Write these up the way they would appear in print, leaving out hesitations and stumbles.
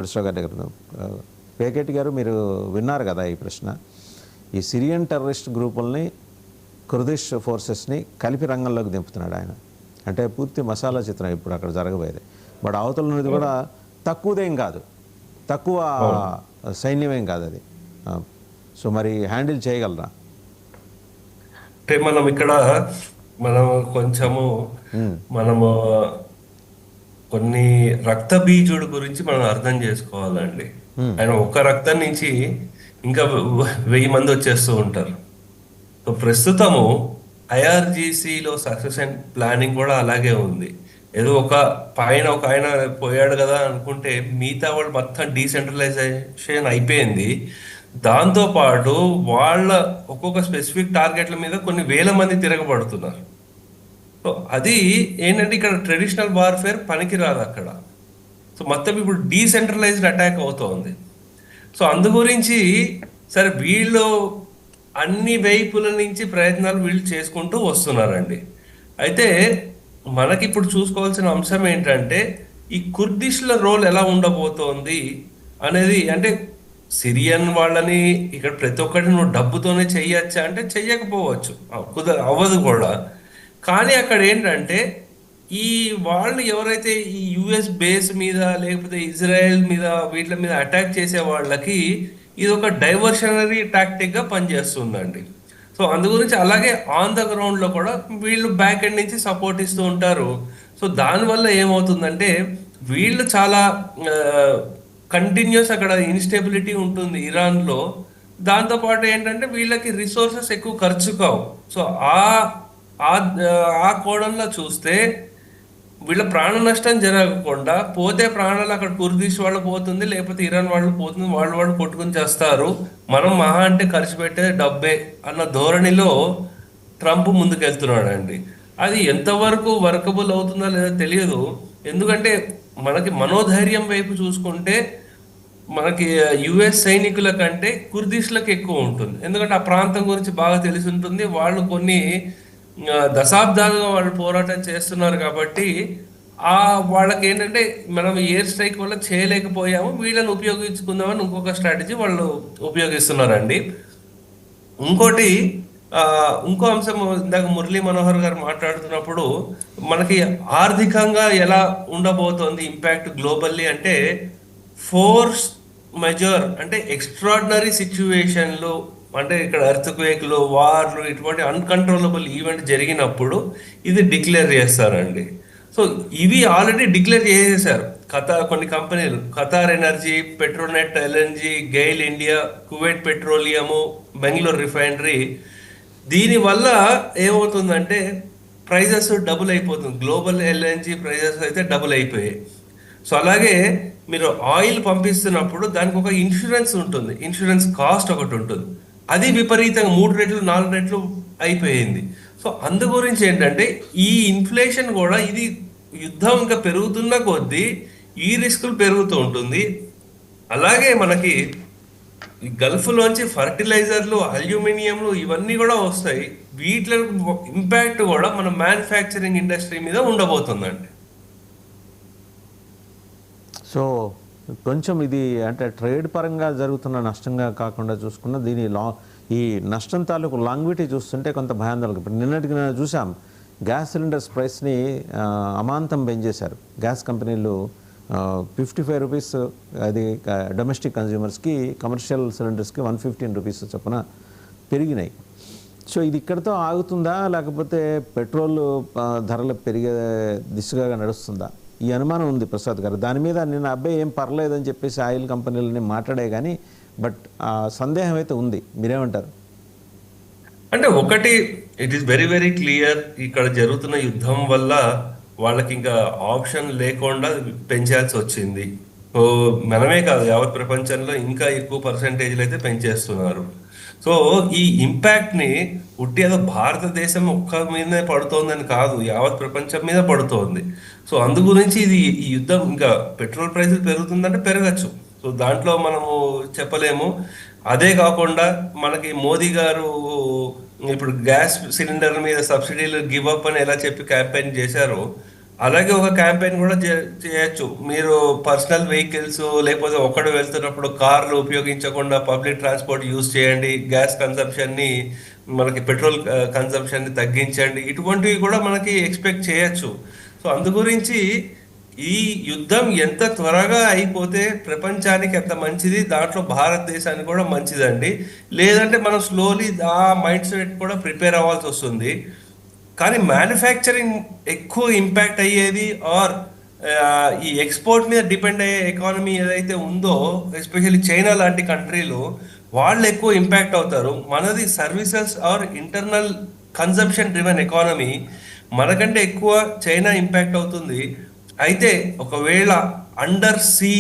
కృష్ణ గారి దగ్గర పేకేటి గారు, మీరు విన్నారు కదా ఈ ప్రశ్న. ఈ సిరియన్ టెర్రరిస్ట్ గ్రూపుల్ని, కుర్దిష్ ఫోర్సెస్ని కలిపి రంగంలోకి దింపుతున్నాడు ఆయన. అంటే పూర్తి మసాలా చిత్రం ఇప్పుడు అక్కడ జరగబోయేది. బట్ అవతల ఉన్నది కూడా తక్కువదేం కాదు, తక్కువ సైన్యమేం కాదు అది. సో మరి హ్యాండిల్ చేయగలరా? అంటే మనం కొంచెము మనము కొన్ని రక్త బీజుడు గురించి మనం అర్థం చేసుకోవాలండి. ఆయన ఒక్క రక్తం నుంచి ఇంకా 1000 మంది వచ్చేస్తూ ఉంటారు. సో ప్రస్తుతము ఐఆర్జీసీలో సక్సెషన్ ప్లానింగ్ కూడా అలాగే ఉంది. ఏదో ఒక ఆయన పోయాడు కదా అనుకుంటే మిగతా వాళ్ళు మొత్తం డీసెంట్రలైజేషన్ అయిపోయింది. దాంతో పాటు వాళ్ళ ఒక్కొక్క స్పెసిఫిక్ టార్గెట్ల మీద కొన్ని వేల మంది తిరగబడుతున్నారు. సో అది ఏంటంటే ఇక్కడ ట్రెడిషనల్ వార్ఫేర్ పనికిరాదు అక్కడ. సో మొత్తం ఇప్పుడు డీసెంట్రలైజ్డ్ అటాక్ అవుతోంది. సో అందు గురించి సరే వీళ్ళు అన్ని వైపుల నుంచి ప్రయత్నాలు వీళ్ళు చేసుకుంటూ వస్తున్నారండి. అయితే మనకి ఇప్పుడు చూసుకోవాల్సిన అంశం ఏంటంటే ఈ కుర్దిష్ల రోల్ ఎలా ఉండబోతోంది అనేది. అంటే సిరియన్ వాళ్ళని ఇక్కడ ప్రతి ఒక్కటి నువ్వు డబ్బుతోనే చెయ్యొచ్చా అంటే చెయ్యకపోవచ్చు, అవ్వదు కూడా. కానీ అక్కడ ఏంటంటే ఈ వాళ్ళు ఎవరైతే ఈ యుఎస్ బేస్ మీద లేకపోతే ఇజ్రాయెల్ మీద వీటి మీద అటాక్ చేసే వాళ్ళకి ఇది ఒక డైవర్షనరీ టాక్టిక్ గా పనిచేస్తుందండి. సో అందు గురించి అలాగే ఆన్ ద గ్రౌండ్ లో కూడా వీళ్ళు బ్యాక్ ఎండ్ నుంచి సపోర్ట్ ఇస్తూ ఉంటారు. సో దానివల్ల ఏమవుతుందంటే వీళ్ళు చాలా కంటిన్యూస్ అక్కడ ఇన్స్టెబిలిటీ ఉంటుంది ఇరాన్లో. దాంతోపాటు ఏంటంటే వీళ్ళకి రిసోర్సెస్ ఎక్కువ ఖర్చు కావు. సో ఆ ఆ ఆ కోణంలో చూస్తే వీళ్ళ ప్రాణ నష్టం జరగకుండా పోతే ప్రాణాలు అక్కడ కుర్దిష్ వాళ్ళు పోతుంది, లేకపోతే ఇరాన్ వాళ్ళు పోతుంది, వాళ్ళు కొట్టుకుని చేస్తారు, మనం మహా అంటే ఖర్చు పెట్టే డబ్బే అన్న ధోరణిలో ట్రంప్ ముందుకెళ్తున్నాడండి. అది ఎంతవరకు వర్కబుల్ అవుతుందో లేదో తెలియదు. ఎందుకంటే మనకి మనోధైర్యం వైపు చూసుకుంటే మనకి యుఎస్ సైనికుల కంటే కుర్దిష్లకు ఎక్కువ ఉంటుంది. ఎందుకంటే ఆ ప్రాంతం గురించి బాగా తెలిసి ఉంటుంది. వాళ్ళు కొన్ని దశాబ్దాలుగా వాళ్ళు పోరాటం చేస్తున్నారు కాబట్టి వాళ్ళకి ఏంటంటే మనం ఎయిర్ స్ట్రైక్ వల్ల చేయలేకపోయాము, వీళ్ళని ఉపయోగించుకుందామని ఇంకొక స్ట్రాటజీ వాళ్ళు ఉపయోగిస్తున్నారండి. ఇంకోటి ఇంకో అంశం ఇందాక మురళీ మనోహర్ గారు మాట్లాడుతున్నప్పుడు మనకి ఆర్థికంగా ఎలా ఉండబోతోంది ఇంపాక్ట్ గ్లోబల్లీ అంటే ఫోర్స్ మెజర్ అంటే ఎక్స్ట్రాడినరీ సిచ్యువేషన్లు, అంటే ఇక్కడ ఎర్త్క్వేక్లు, వార్లు, ఇటువంటి అన్కంట్రోలబుల్ ఈవెంట్ జరిగినప్పుడు ఇది డిక్లేర్ చేస్తారండి. సో ఇవి ఆల్రెడీ డిక్లేర్ చేసేసారు కొన్ని కంపెనీలు: Qatar energy, Petronet LNG, GAIL India, Kuwait petroleum, Bengaluru refinery. దీనివల్ల ఏమవుతుందంటే ప్రైజెస్ డబుల్ అయిపోతుంది. గ్లోబల్ ఎల్ఎన్జీ ప్రైజెస్ అయితే డబుల్ అయిపోయాయి. సో అలాగే మీరు ఆయిల్ పంపిస్తున్నప్పుడు దానికి ఒక ఇన్సూరెన్స్ ఉంటుంది, ఇన్సూరెన్స్ కాస్ట్ ఒకటి ఉంటుంది. అది విపరీతంగా 3 రెట్లు 4 రెట్లు అయిపోయింది. సో అందు గురించి ఏంటంటే ఈ ఇన్ఫ్లేషన్ కూడా ఇది యుద్ధం ఇంకా పెరుగుతున్న కొద్దీ ఈ రిస్కులు పెరుగుతూ ఉంటుంది. అలాగే మనకి ఈ గల్ఫ్లోంచి ఫర్టిలైజర్లు, అల్యూమినియంలు ఇవన్నీ కూడా వస్తాయి. వీటి ఇంపాక్ట్ కూడా మన మ్యానుఫ్యాక్చరింగ్ ఇండస్ట్రీ మీద ఉండబోతుందండి. సో కొంచెం ఇది అంటే ట్రేడ్ పరంగా జరుగుతున్న నష్టంగా కాకుండా చూసుకున్న ఈ నష్టం తాలూకు లాంగ్విటీ చూస్తుంటే కొంత భయాందోళన. ఇప్పుడు నిన్నటికి చూసాం, గ్యాస్ సిలిండర్స్ ప్రైస్ని అమాంతం పెంచేశారు. గ్యాస్ కంపెనీలు 55 రూపీస్ అది డొమెస్టిక్ కన్జ్యూమర్స్కి, కమర్షియల్ సిలిండర్స్కి 115 రూపీస్ చొప్పున పెరిగినాయి. సో ఇది ఇక్కడితో ఆగుతుందా, లేకపోతే పెట్రోల్ ధరలు పెరిగే దిశగా నడుస్తుందా? ఈ అనుమానం ఉంది ప్రసాద్ గారు. దాని మీద నిన్న అబ్బాయి ఏం పర్లేదని చెప్పేసి ఆయిల్ కంపెనీలని మాట్లాడే కానీ బట్ ఆ సందేహం అయితే ఉంది. మీరేమంటారు? అంటే ఒకటి, it is very very clear, ఇక్కడ జరుగుతున్న యుద్ధం వల్ల వాళ్ళకి ఇంకా ఆప్షన్ లేకుండా పెంచాల్సి వచ్చింది. సో మనమే కాదు, యావత్ ప్రపంచంలో ఇంకా ఎక్కువ పర్సంటేజ్లు అయితే పెంచేస్తున్నారు. సో ఈ ఇంపాక్ట్ ని ఉట్టి ఏదో భారతదేశం ఒక్క మీదనే పడుతోందని కాదు, యావత్ ప్రపంచం మీద పడుతోంది. సో అందు గురించి ఈ యుద్ధం ఇంకా పెట్రోల్ ప్రైసులు పెరుగుతుందంటే పెరగచ్చు. సో దాంట్లో మనము చెప్పలేము. అదే కాకుండా మనకి మోదీ గారు ఇప్పుడు గ్యాస్ సిలిండర్ మీద సబ్సిడీలు గివ్ అప్ అని ఎలా చెప్పి క్యాంపెయిన్ చేశారో అలాగే ఒక క్యాంపెయిన్ కూడా చేయొచ్చు. మీరు పర్సనల్ వెహికల్స్ లేకపోతే ఒక్కడు వెళ్తున్నప్పుడు కార్లు ఉపయోగించకుండా పబ్లిక్ ట్రాన్స్పోర్ట్ యూజ్ చేయండి, గ్యాస్ కన్సంప్షన్ని మనకి పెట్రోల్ కన్సంప్షన్ని తగ్గించండి, ఇటువంటివి కూడా మనకి ఎక్స్పెక్ట్ చేయొచ్చు. సో అందు గురించి ఈ యుద్ధం ఎంత త్వరగా అయిపోతే ప్రపంచానికి ఎంత మంచిది, దాంట్లో భారతదేశానికి కూడా మంచిదండి. లేదంటే మనం స్లోలీ ఆ మైండ్ సెట్ కూడా ప్రిపేర్ అవ్వాల్సి వస్తుంది. కానీ మ్యానుఫ్యాక్చరింగ్ ఎక్కువ ఇంపాక్ట్ అయ్యేది ఆర్ ఈ ఎక్స్పోర్ట్ మీద డిపెండ్ అయ్యే ఎకానమీ ఏదైతే ఉందో, ఎస్పెషల్లీ చైనా లాంటి కంట్రీలు, వాళ్ళు ఎక్కువ ఇంపాక్ట్ అవుతారు. మనది services are internal consumption driven economy, మనకంటే ఎక్కువ చైనా ఇంపాక్ట్ అవుతుంది. అయితే ఒకవేళ అండర్ సీ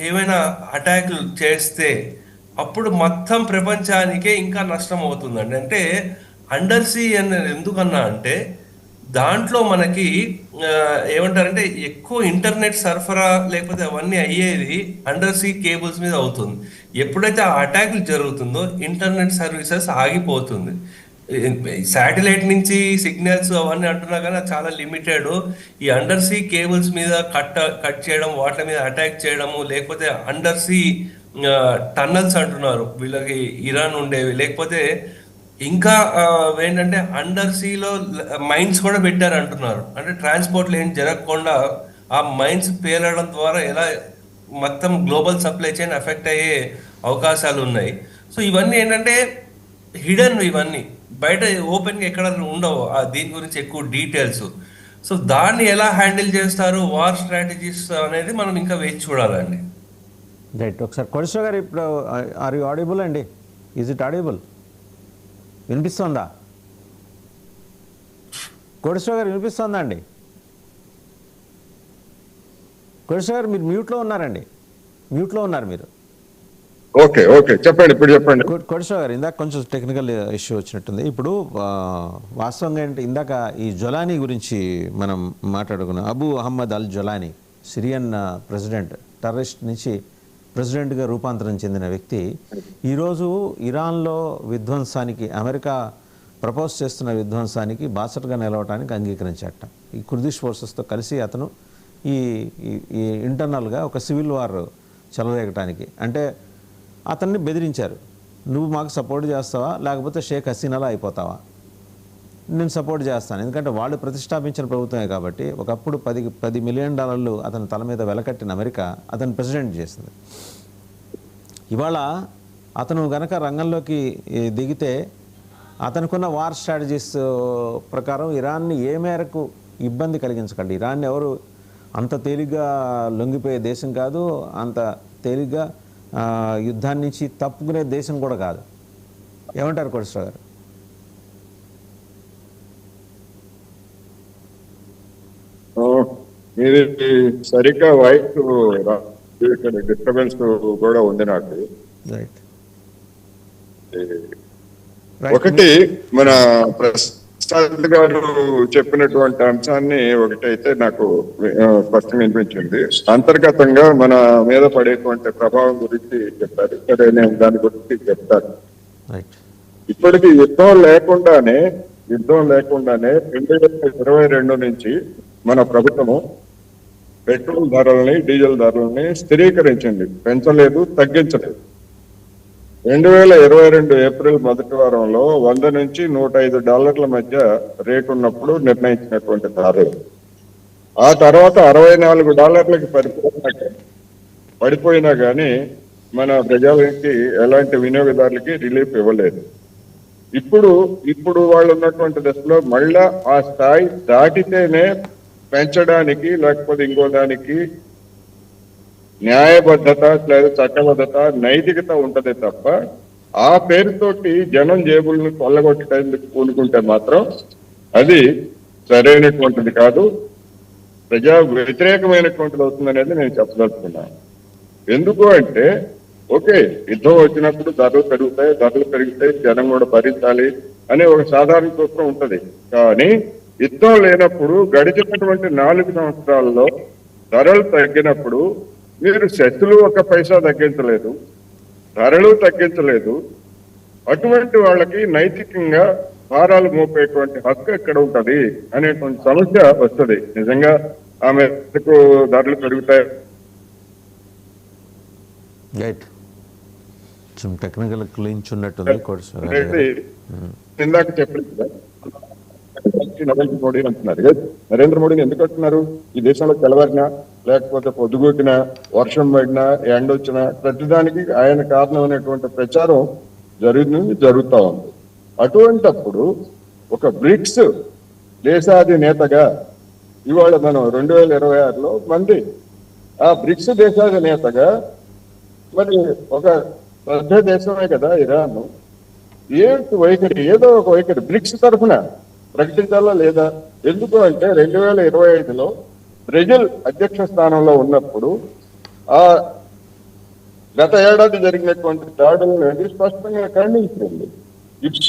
ఏమైనా అటాక్లు చేస్తే అప్పుడు మొత్తం ప్రపంచానికే ఇంకా నష్టం అవుతుందండి. అంటే అండర్ సీ అనేది ఎందుకన్నా అంటే దాంట్లో మనకి ఆ, ఏమంటారంటే ఎక్కువ ఇంటర్నెట్ సరఫరా లేకపోతే అవన్నీ అయ్యేది అండర్ సీ కేబుల్స్ మీద అవుతుంది. ఎప్పుడైతే ఆ అటాక్లు జరుగుతుందో ఇంటర్నెట్ సర్వీసెస్ ఆగిపోతుంది. శాటిలైట్ నుంచి సిగ్నల్స్ అవన్నీ అంటున్నా కానీ అది చాలా లిమిటెడ్. ఈ అండర్ సీ కేబుల్స్ మీద కట్ చేయడం, వాటి మీద అటాక్ చేయడము, లేకపోతే అండర్ సీ టన్నల్స్ అంటున్నారు వీళ్ళకి ఇరాన్ ఉండేవి, లేకపోతే ఇంకా ఏంటంటే అండర్ సీలో మైన్స్ కూడా పెట్టారు అంటున్నారు. అంటే ట్రాన్స్పోర్ట్లు ఏం జరగకుండా ఆ మైన్స్ పేలడం ద్వారా ఎలా మొత్తం గ్లోబల్ సప్లై చైన్ ఎఫెక్ట్ అయ్యే అవకాశాలు ఉన్నాయి. సో ఇవన్నీ ఏంటంటే హిడెన్, ఇవన్నీ బయట ఓపెన్గా ఎక్కడ ఉండవు దీని గురించి ఎక్కువ డీటెయిల్స్. సో దాన్ని ఎలా హ్యాండిల్ చేస్తారు, వార్ స్ట్రాటజీస్ అనేది మనం ఇంకా వేచి చూడాలండి. రైట్. ఒకసారి కోటేశ్వర గారు, ఇప్పుడు ఆర్ యు ఆడిబుల్ అండి? Is it audible? వినిపిస్తుందా కోటేశ్వర గారు? వినిపిస్తుందా అండి? కోటేశ్వర గారు మీరు మ్యూట్లో ఉన్నారండి, మ్యూట్లో ఉన్నారు మీరు. ఓకే ఓకే చెప్పండి, ఇప్పుడు చెప్పండి. కోటేశ్వర గారు, ఇందాక కొంచెం టెక్నికల్ ఇష్యూ వచ్చినట్టుంది. ఇప్పుడు వాస్తవంగా ఏంటంటే ఇందాక ఈ జొలానీ గురించి మనం మాట్లాడుకున్నాం. అబూ అహ్మద్ అల్ జొలానీ, సిరియన్ ప్రెసిడెంట్, టెర్రరిస్ట్ నుంచి ప్రెసిడెంట్గా రూపాంతరం చెందిన వ్యక్తి ఈరోజు ఇరాన్లో విధ్వంసానికి, అమెరికా ప్రపోజ్ చేస్తున్న విధ్వంసానికి బాసటగా నిలవటానికి అంగీకరించాట. ఈ కుర్దిష్ ఫోర్సెస్తో కలిసి అతను ఈ ఇంటర్నల్గా ఒక సివిల్ వార్ చెలరేగటానికి, అంటే అతన్ని బెదిరించారు. నువ్వు మాకు సపోర్ట్ చేస్తావా, లేకపోతే షేక్ హసీనాలా అయిపోతావా? నేను సపోర్ట్ చేస్తాను, ఎందుకంటే వాళ్ళు ప్రతిష్టాపించిన ప్రభుత్వమే కాబట్టి. ఒకప్పుడు $10 మిలియన్ అతని తల మీద వెలకట్టిన అమెరికా అతను ప్రెసిడెంట్ చేసింది. ఇవాళ అతను గనక రంగంలోకి దిగితే అతనుకున్న వార్ స్ట్రాటజీస్ ప్రకారం ఇరాన్ని ఏ మేరకు ఇబ్బంది కలిగించకండి. ఇరాన్ని ఎవరు అంత తేలిగ్గా లొంగిపోయే దేశం కాదు, అంత తేలిగ్గా యుద్ధాన్ని నుంచి తప్పుకునే దేశం కూడా కాదు. ఏమంటారు కోటేశ్వర గారు? మీరు సరిగ్గా వాయిస్ డిస్టర్బెన్స్ కూడా ఉంది నాకు. రైట్. ఒకటి, మన ప్రసాద్ గారు చెప్పినటువంటి అంశాన్ని ఒకటైతే నాకు స్పష్టంగా వినిపించింది. అంతర్గతంగా మన మీద పడేటువంటి ప్రభావం గురించి చెప్పారు. సరే, నేను దాని గురించి చెప్తాను. ఇప్పటికి యుద్ధం లేకుండానే 2022 నుంచి మన ప్రభుత్వము పెట్రోల్ ధరల్ని, డీజిల్ ధరల్ని స్థిరీకరించింది, పెంచలేదు, తగ్గించలేదు. 2022 ఏప్రిల్ మొదటి వారంలో $100 నుంచి $105 మధ్య రేటు ఉన్నప్పుడు నిర్ణయించినటువంటి ధరలు ఆ తర్వాత $64కి పడిపోయినా కానీ మన ప్రజలకి, ఎలాంటి వినియోగదారులకి రిలీఫ్ ఇవ్వలేదు. ఇప్పుడు వాళ్ళు ఉన్నటువంటి దశలో మళ్ళా ఆ స్థాయి దాటితేనే పెంచడానికి, లేకపోతే ఇంకో దానికి న్యాయబద్ధత లేదా చట్టబద్ధత, నైతికత ఉంటదే తప్ప ఆ పేరుతోటి జనం జేబుల్ని కొల్లగొట్టడానికి పూనుకుంటే మాత్రం అది సరైనటువంటిది కాదు, ప్రజా వ్యతిరేకమైనటువంటిది అవుతుందనేది నేను చెప్పదలుచుకున్నాను. ఎందుకు అంటే, ఓకే, యుద్ధం వచ్చినప్పుడు ధరలు పెరుగుతాయి, జనం కూడా భరించాలి అనే ఒక సాధారణ సూత్రం ఉంటది. కానీ యుద్ధం లేనప్పుడు గడిచినటువంటి 4 సంవత్సరాల్లో ధరలు తగ్గినప్పుడు మీరు సెస్సులు 1 పైసా తగ్గించలేదు, ధరలు తగ్గించలేదు. అటువంటి వాళ్ళకి నైతికంగా భారాలు మోపేటువంటి హక్కు ఎక్కడ ఉంటది అనేటువంటి సమస్య వస్తుంది. నిజంగా ఆమె ధరలు పెరుగుతాయి. రైట్. కొంచెం టెక్నికల్ క్లీన్స్ ఉన్నట్టుంది కోటేశ్వర గారు. అనేది ఇందాక చెప్పలేదు కదా, నరేంద్ర మోడీ అంటున్నారు. నరేంద్ర మోడీని ఎందుకు అంటున్నారు? ఈ దేశంలో తెల్లవారినా లేకపోతే పొద్దుగూకినా వర్షం పడినా ఎండ వచ్చినా ప్రతిదానికి ఆయన కారణం అనేటువంటి ప్రచారం జరుగుతూ ఉంది. అటువంటప్పుడు ఒక బ్రిక్స్ దేశాధినేతగా ఇవాళ మనం 2026లో మంది ఆ బ్రిక్స్ దేశాధినేతగా మరి ఒక పెద్ద దేశమే కదా ఇరాన్, ఏంటి వైఖరి? ఏదో ఒక వైఖరి బ్రిక్స్ తరఫున ప్రకటించాలా లేదా? ఎందుకు అంటే 2025లో బ్రెజిల్ అధ్యక్ష స్థానంలో ఉన్నప్పుడు ఆ గత ఏడాది జరిగినటువంటి దాడులను స్పష్టంగా ఖండించింది. ఇప్పుడు